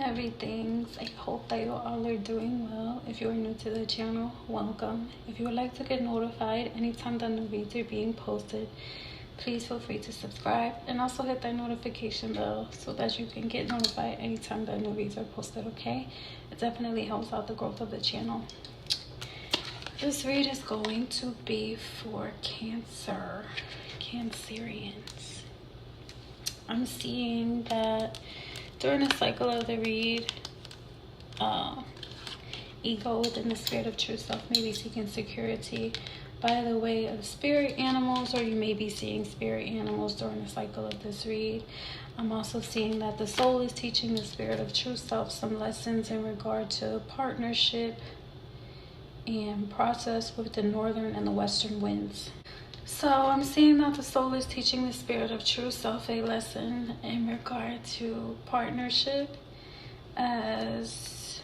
everything's. I hope that you all are doing well. If you are new to the channel, welcome. If you would like to get notified anytime that new videos are being posted, please feel free to subscribe and also hit that notification bell so that you can get notified anytime that new videos are posted. Okay, it definitely helps out the growth of the channel. This read is going to be for Cancerians. I'm seeing that during the cycle of the read, ego within the spirit of true self may be seeking security by the way of spirit animals, or you may be seeing spirit animals during the cycle of this read. I'm also seeing that the soul is teaching the spirit of true self some lessons in regard to partnership and process with the northern and the western winds. So I'm seeing that the soul is teaching the spirit of true self a lesson in regard to partnership. As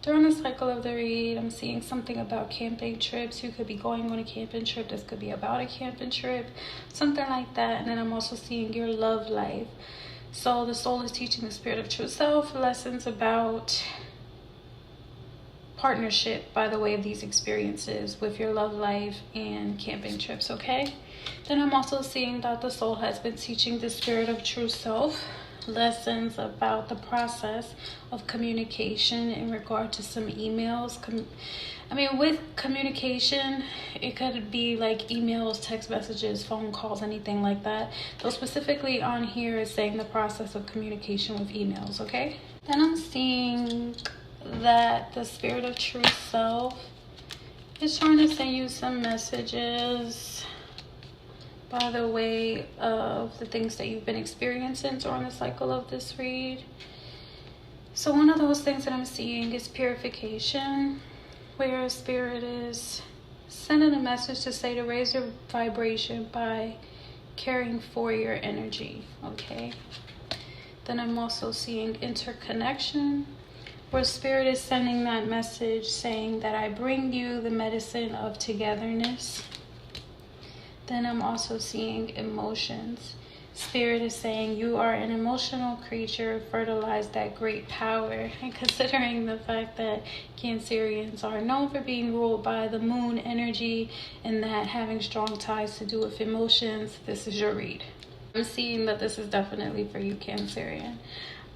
during the cycle of the read, I'm seeing something about camping trips. You could be going on a camping trip. This could be about a camping trip, something like that. And then I'm also seeing your love life. So the soul is teaching the spirit of true self lessons about partnership by the way of these experiences with your love life and camping trips. Okay, then I'm also seeing that the soul has been teaching the spirit of true self lessons about the process of communication in regard to some emails. With communication, it could be like emails, text messages, phone calls, anything like that. So specifically on here is saying the process of communication with emails. Okay, then I'm seeing that the spirit of true self is trying to send you some messages by the way of the things that you've been experiencing during the cycle of this read. So one of those things that I'm seeing is purification, where spirit is sending a message to say to raise your vibration by caring for your energy. Okay, then I'm also seeing interconnection, where spirit is sending that message saying that I bring you the medicine of togetherness. Then I'm also seeing emotions. Spirit is saying you are an emotional creature, fertilize that great power. And considering the fact that Cancerians are known for being ruled by the moon energy and that having strong ties to do with emotions, this is your read. I'm seeing that this is definitely for you, Cancerian.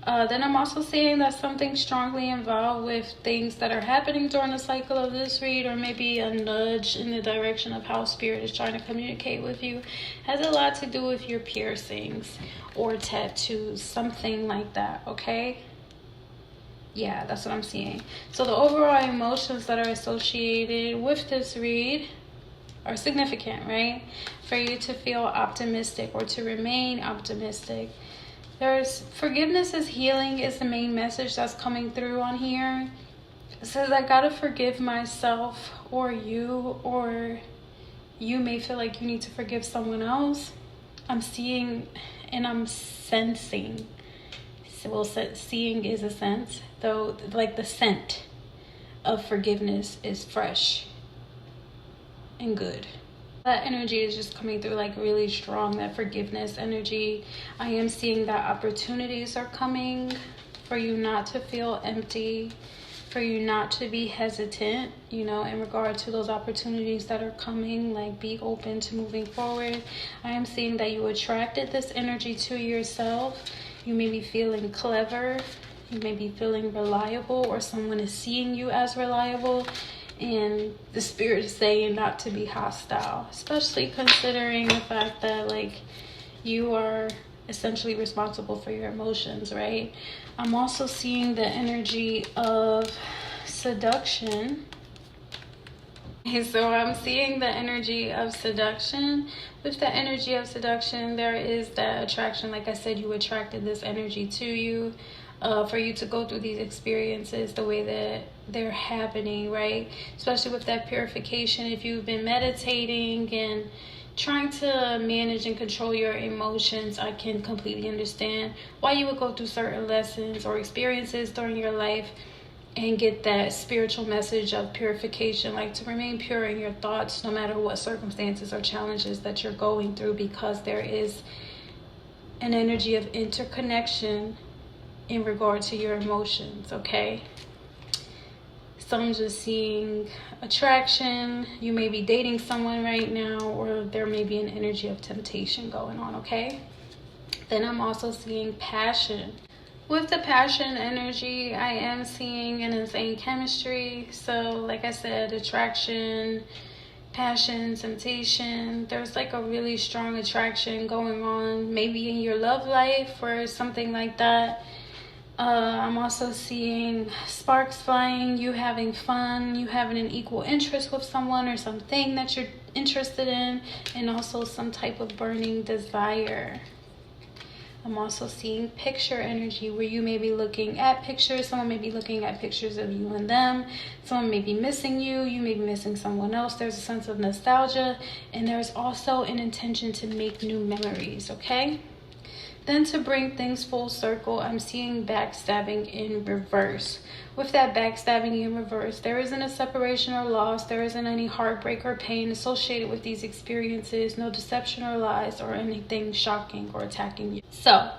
Then I'm also seeing that something strongly involved with things that are happening during the cycle of this read, or maybe a nudge in the direction of how spirit is trying to communicate with you, has a lot to do with your piercings or tattoos, something like that. Okay, yeah, that's what I'm seeing. So the overall emotions that are associated with this read are significant, right? For you to feel optimistic or to remain optimistic. There's forgiveness is healing is the main message that's coming through on here. It says I gotta forgive myself, or you may feel like you need to forgive someone else. I'm seeing and I'm sensing. Well, seeing is a sense, though, like the scent of forgiveness is fresh and good. That energy is just coming through like really strong, that forgiveness energy. I am seeing that opportunities are coming for you not to feel empty, for you not to be hesitant, in regard to those opportunities that are coming. Like, be open to moving forward. I am seeing that you attracted this energy to yourself. You may be feeling clever, you may be feeling reliable, or someone is seeing you as reliable. And the spirit is saying not to be hostile, especially considering the fact that you are essentially responsible for your emotions, right? I'm also seeing the energy of seduction. So I'm seeing the energy of seduction. With the energy of seduction, there is that attraction. Like I said, you attracted this energy to you. For you to go through these experiences the way that they're happening, right? Especially with that purification. If you've been meditating and trying to manage and control your emotions, I can completely understand why you would go through certain lessons or experiences during your life and get that spiritual message of purification, like to remain pure in your thoughts no matter what circumstances or challenges that you're going through, because there is an energy of interconnection in regard to your emotions, okay? So I'm just seeing attraction. You may be dating someone right now, or there may be an energy of temptation going on, okay? Then I'm also seeing passion. With the passion energy, I am seeing an insane chemistry. So like I said, attraction, passion, temptation. There's like a really strong attraction going on, maybe in your love life or something like that. I'm also seeing sparks flying, you having fun, you having an equal interest with someone or something that you're interested in, and also some type of burning desire. I'm also seeing picture energy, where you may be looking at pictures. Someone may be looking at pictures of you and them. Someone may be missing you. You may be missing someone else. There's a sense of nostalgia, and there's also an intention to make new memories, okay? Then to bring things full circle, I'm seeing backstabbing in reverse. With that backstabbing in reverse, there isn't a separation or loss. There isn't any heartbreak or pain associated with these experiences. No deception or lies or anything shocking or attacking you. So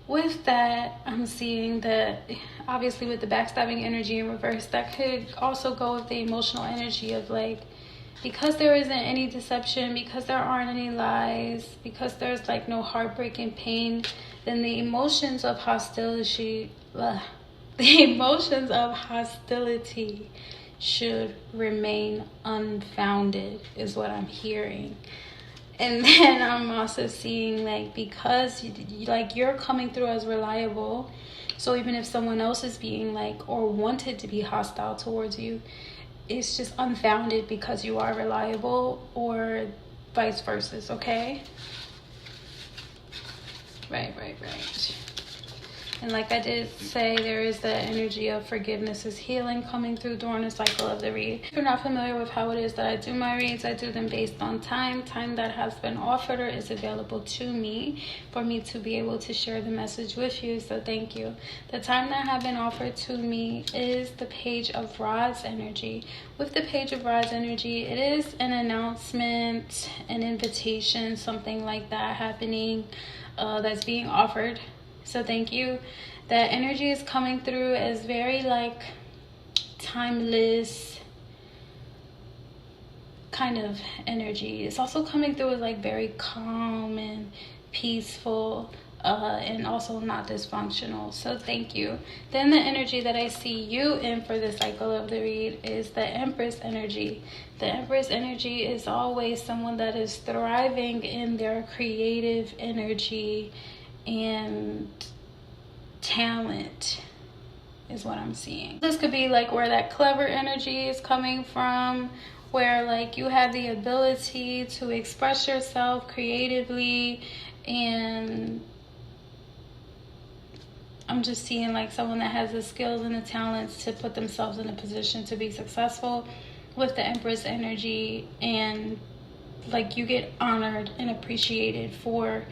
with that, I'm seeing that obviously with the backstabbing energy in reverse, that could also go with the emotional energy of like, because there isn't any deception, because there aren't any lies, because there's like no heartbreak and pain, then the emotions of hostility, should remain unfounded, is what I'm hearing. And then I'm also seeing like, because you're coming through as reliable, so even if someone else is being like, or wanted to be hostile towards you, it's just unfounded because you are reliable, or vice versa, okay? Right. And like I did say, there is the energy of forgiveness is healing coming through during the cycle of the read. If you're not familiar with how it is that I do my reads, I do them based on time that has been offered or is available to me for me to be able to share the message with you. So thank you. The time that have been offered to me is the Page of Rods energy. With the Page of Rods energy, it is an announcement, an invitation, something like that happening that's being offered. So thank you. That energy is coming through as very like timeless kind of energy. It's also coming through as like very calm and peaceful, and also not dysfunctional. So thank you. Then the energy that I see you in for the cycle of the read is the Empress energy. The Empress energy is always someone that is thriving in their creative energy and talent, is what I'm seeing. This could be like where that clever energy is coming from, where like you have the ability to express yourself creatively, and I'm just seeing like someone that has the skills and the talents to put themselves in a position to be successful with the Empress energy, and like you get honored and appreciated for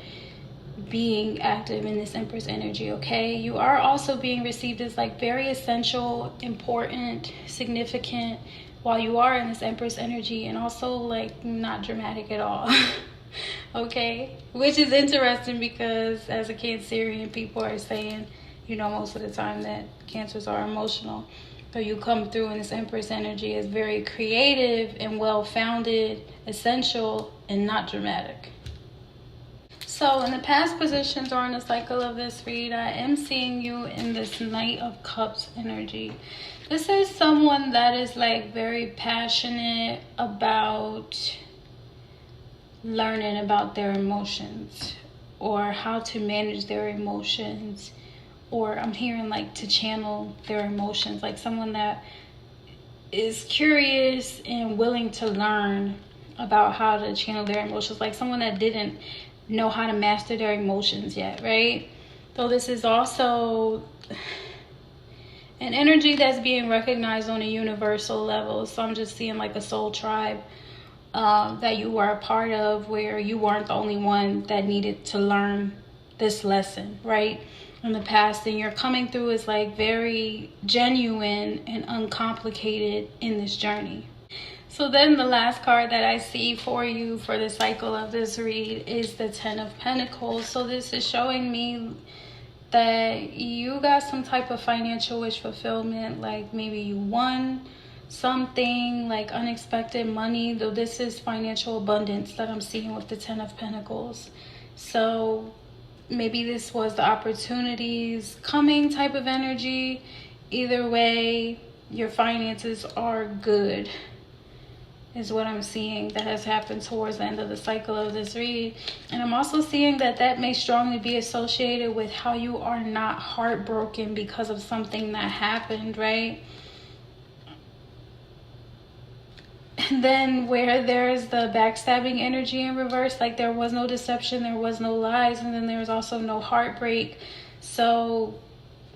being active in this Empress energy, okay? You are also being received as like very essential, important, significant while you are in this Empress energy, and also like not dramatic at all. Okay, which is interesting because as a Cancerian, people are saying, you know, most of the time that Cancers are emotional. So you come through in this Empress energy as very creative and well-founded, essential, and not dramatic. So in the past position during the cycle of this read, I am seeing you in this Knight of Cups energy. This is someone that is like very passionate about learning about their emotions, or how to manage their emotions, or I'm hearing like to channel their emotions, like someone that is curious and willing to learn about how to channel their emotions, like someone that didn't know how to master their emotions yet, right? So this is also an energy that's being recognized on a universal level. So I'm just seeing like a soul tribe that you were a part of, where you weren't the only one that needed to learn this lesson, right, in the past, and you're coming through as like very genuine and uncomplicated in this journey. So then the last card that I see for you for the cycle of this read is the Ten of Pentacles. So this is showing me that you got some type of financial wish fulfillment, like maybe you won something, like unexpected money, though this is financial abundance that I'm seeing with the 10 of Pentacles. So maybe this was the opportunities coming type of energy. Either way, your finances are good, is what I'm seeing that has happened towards the end of the cycle of this read. And I'm also seeing that that may strongly be associated with how you are not heartbroken because of something that happened, right? And then where there's the backstabbing energy in reverse, like there was no deception, there was no lies, and then there was also no heartbreak. So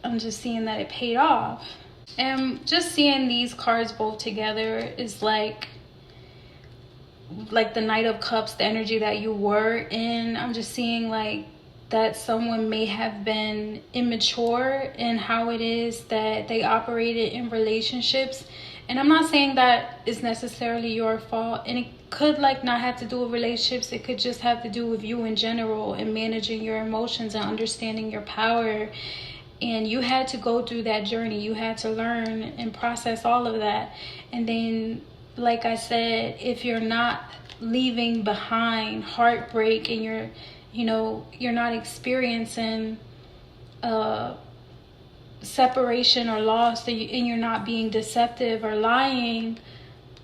I'm just seeing that it paid off. And just seeing these cards both together is like the Knight of Cups, the energy that you were in. I'm just seeing like that someone may have been immature in how it is that they operated in relationships. And I'm not saying that is necessarily your fault, and it could like not have to do with relationships. It could just have to do with you in general and managing your emotions and understanding your power. And you had to go through that journey. You had to learn and process all of that. And then, like I said, if you're not leaving behind heartbreak and you're not experiencing separation or loss, and you're not being deceptive or lying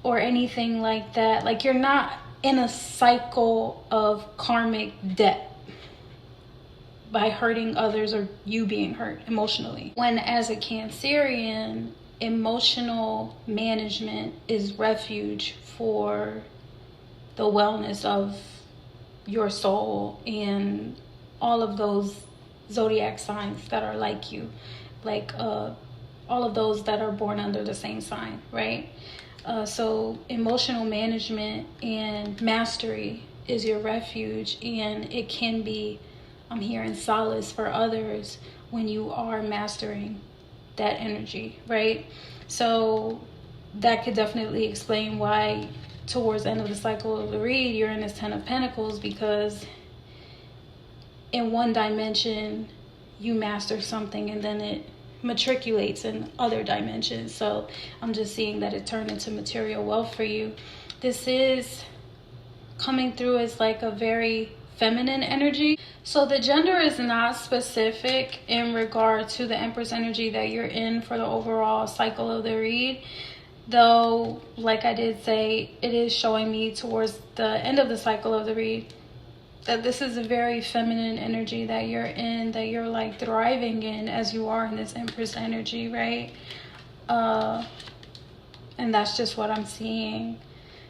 or anything like that, like you're not in a cycle of karmic debt by hurting others or you being hurt emotionally. When as a Cancerian, emotional management is refuge for the wellness of your soul and all of those zodiac signs that are like you, like all of those that are born under the same sign, right? So emotional management and mastery is your refuge, and it can be, I'm hearing, solace for others when you are mastering that energy, right? So that could definitely explain why towards the end of the cycle of the read, you're in this 10 of Pentacles, because in one dimension you master something and then it matriculates in other dimensions. So I'm just seeing that it turned into material wealth for you. This is coming through as like a very feminine energy. So the gender is not specific in regard to the Empress energy that you're in for the overall cycle of the read. Though, like I did say, it is showing me towards the end of the cycle of the read that this is a very feminine energy that you're in, that you're like thriving in as you are in this Empress energy, right? And that's just what I'm seeing.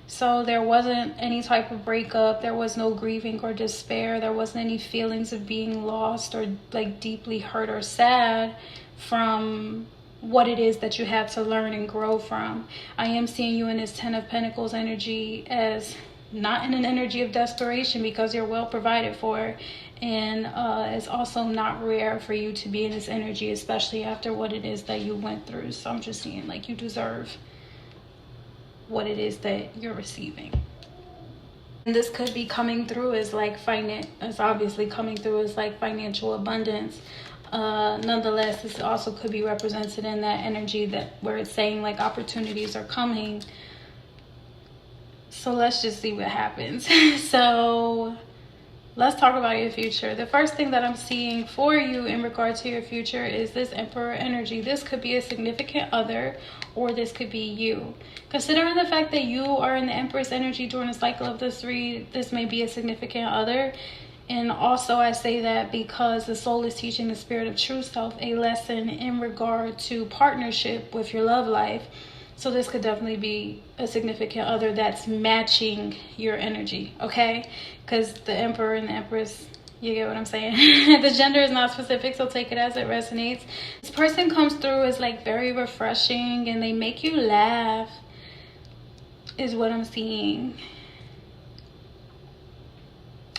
So there wasn't any type of breakup. There was no grieving or despair. There wasn't any feelings of being lost or like deeply hurt or sad from what it is that you have to learn and grow from. I am seeing you in this 10 of Pentacles energy as not in an energy of desperation, because you're well provided for. And it's also not rare for you to be in this energy, especially after what it is that you went through. So I'm just seeing like you deserve what it is that you're receiving. And this could be coming through as like it's obviously coming through as like financial abundance. Nonetheless, this also could be represented in that energy that where it's saying like opportunities are coming. So let's just see what happens. So let's talk about your future. The first thing that I'm seeing for you in regard to your future is this Emperor energy. This could be a significant other, or this could be you. Considering the fact that you are in the Empress energy during the cycle of this read, this may be a significant other. And also I say that because the soul is teaching the spirit of true self a lesson in regard to partnership with your love life. So this could definitely be a significant other that's matching your energy, okay? Because the Emperor and the Empress, you get what I'm saying? The gender is not specific, so take it as it resonates. This person comes through as like very refreshing, and they make you laugh, is what I'm seeing.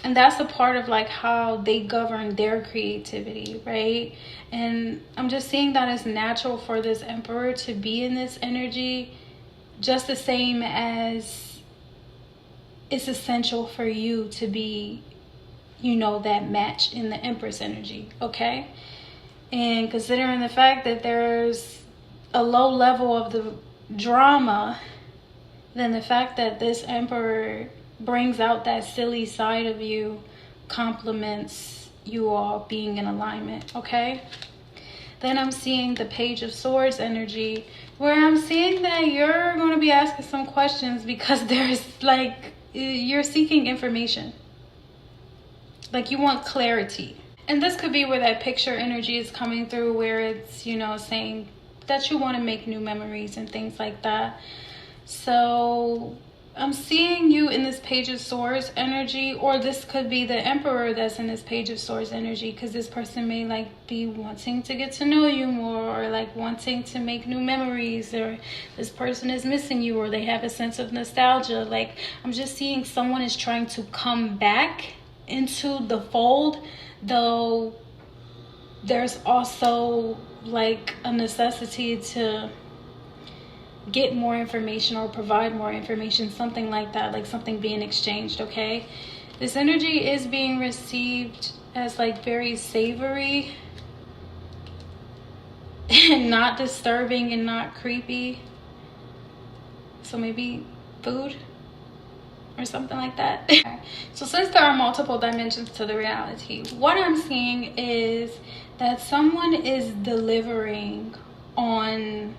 And that's a part of like how they govern their creativity, right? And I'm just seeing that it's natural for this Emperor to be in this energy, just the same as it's essential for you to be, that match in the Empress energy, okay? And considering the fact that there's a low level of the drama, then the fact that this Emperor brings out that silly side of you complements you all being in alignment, okay? Then I'm seeing the Page of Swords energy, where I'm seeing that you're going to be asking some questions because there's like, you're seeking information. Like you want clarity. And this could be where that picture energy is coming through, where it's, you know, saying that you want to make new memories and things like that. So I'm seeing you in this Page of Swords energy, or this could be the Emperor that's in this Page of Swords energy, because this person may like be wanting to get to know you more, or like wanting to make new memories, or this person is missing you, or they have a sense of nostalgia. Like I'm just seeing someone is trying to come back into the fold, though there's also like a necessity to get more information or provide more information, something like that, like something being exchanged, okay? This energy is being received as like very savory and not disturbing and not creepy. So maybe food or something like that. So since there are multiple dimensions to the reality, what I'm seeing is that someone is delivering on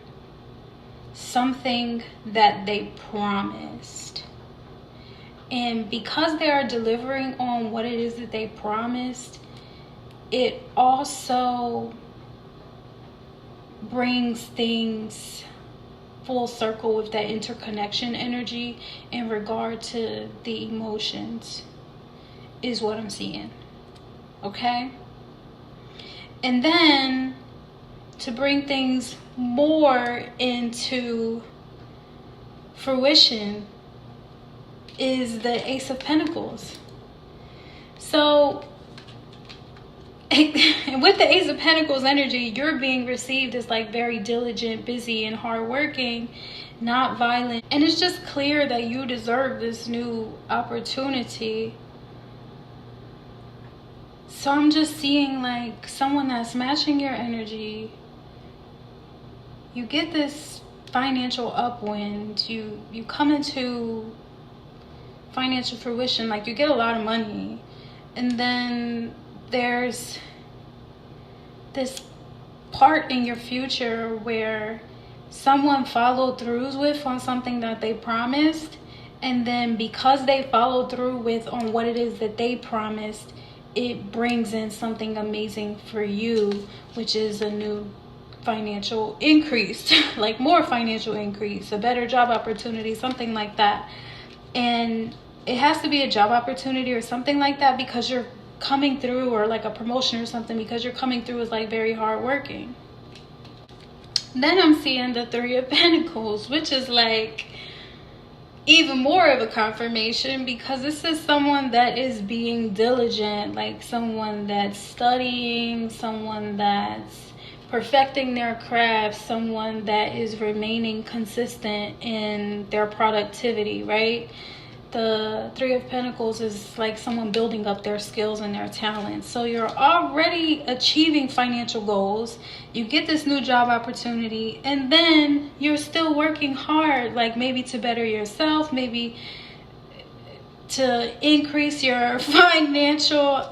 something that they promised. And because they are delivering on what it is that they promised, it also brings things full circle with that interconnection energy in regard to the emotions, is what I'm seeing, okay? And then to bring things more into fruition is the Ace of Pentacles. So with the Ace of Pentacles energy, you're being received as like very diligent, busy, and hardworking, not violent. And it's just clear that you deserve this new opportunity. So I'm just seeing like someone that's matching your energy. You get this financial upwind. You come into financial fruition, like you get a lot of money. And then there's this part in your future where someone followed through with on something that they promised, and then because they followed through with on what it is that they promised, it brings in something amazing for you, which is a new financial increase, like more financial increase, a better job opportunity, something like that. And it has to be a job opportunity or something like that because you're coming through, or like a promotion or something, because you're coming through as like very hardworking. Then I'm seeing the Three of Pentacles, which is like even more of a confirmation, because this is someone that is being diligent, like someone that's studying, someone that's perfecting their craft, someone that is remaining consistent in their productivity, right? The Three of Pentacles is like someone building up their skills and their talents. So you're already achieving financial goals. You get this new job opportunity, and then you're still working hard, like maybe to better yourself, maybe to increase your financial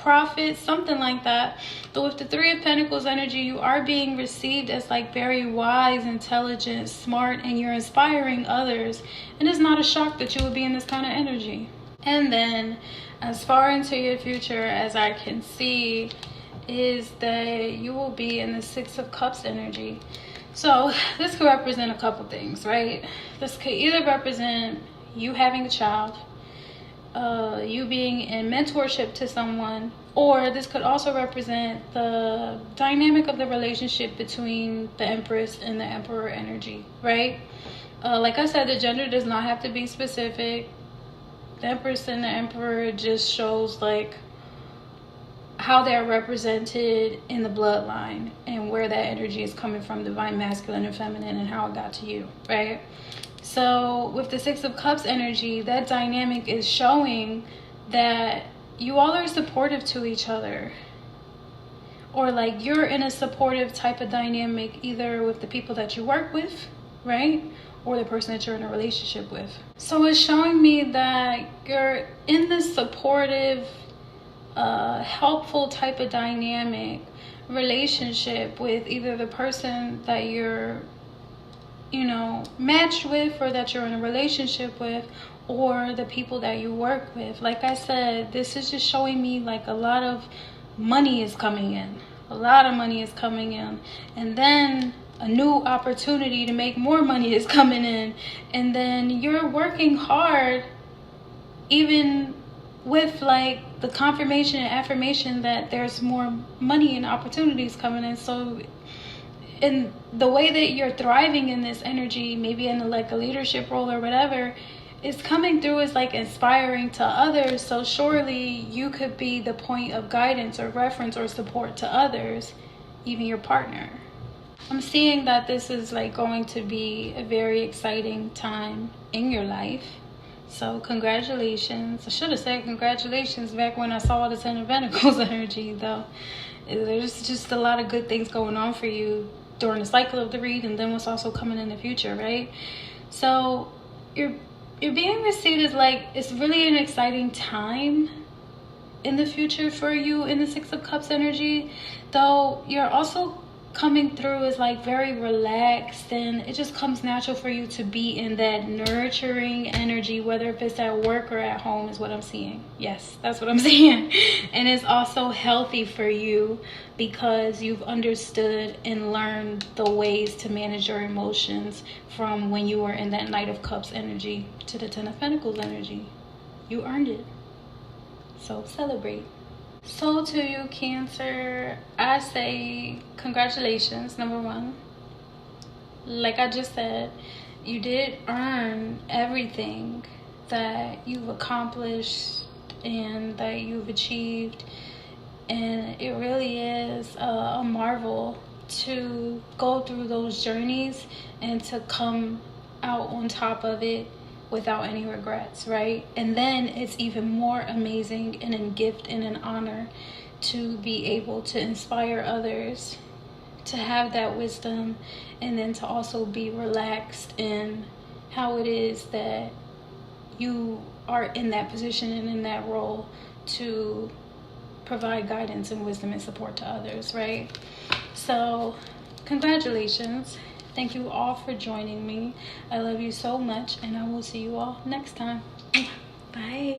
profits, something like that. But with the Three of Pentacles energy, you are being received as like very wise, intelligent, smart, and you're inspiring others. And it's not a shock that you would be in this kind of energy. And then as far into your future as I can see is that you will be in the Six of Cups energy. So this could represent a couple things, right? This could either represent you having a child, you being in mentorship to someone, or this could also represent the dynamic of the relationship between the Empress and the Emperor energy, right? Like I said, the gender does not have to be specific. The Empress and the Emperor just shows like how they're represented in the bloodline and where that energy is coming from, divine masculine and feminine, and how it got to you, right? So with the Six of Cups energy, that dynamic is showing that you all are supportive to each other. or like you're in a supportive type of dynamic, either with the people that you work with, right? Or the person that you're in a relationship with. So it's showing me that you're in this supportive, helpful type of dynamic relationship with either the person that you're, you know, matched with, or that you're in a relationship with, or the people that you work with. Like I said, this is just showing me like a lot of money is coming in. A lot of money is coming in. And then a new opportunity to make more money is coming in. And then you're working hard, even with like the confirmation and affirmation that there's more money and opportunities coming in. So in the way that you're thriving in this energy, maybe in like a leadership role or whatever, is coming through as like inspiring to others. So surely you could be the point of guidance or reference or support to others, even your partner. I'm seeing that this is like going to be a very exciting time in your life. So congratulations. I should have said congratulations back when I saw the Ten of Pentacles energy, though. There's just a lot of good things going on for you during the cycle of the read, and then what's also coming in the future, right? So you're being received as like, it's really an exciting time in the future for you in the Six of Cups energy, though you're also coming through as like very relaxed, and it just comes natural for you to be in that nurturing energy, whether if it's at work or at home, is what I'm seeing. Yes, that's what I'm seeing. And it's also healthy for you because you've understood and learned the ways to manage your emotions from when you were in that Knight of Cups energy to the Ten of Pentacles energy. You earned it. So celebrate. So to you, Cancer, I say congratulations, number one. Like I just said, you did earn everything that you've accomplished and that you've achieved. And it really is a marvel to go through those journeys and to come out on top of it without any regrets, right? And then it's even more amazing and a gift and an honor to be able to inspire others to have that wisdom, and then to also be relaxed in how it is that you are in that position and in that role to provide guidance and wisdom and support to others, right? So congratulations. Thank you all for joining me. I love you so much, and I will see you all next time. Bye.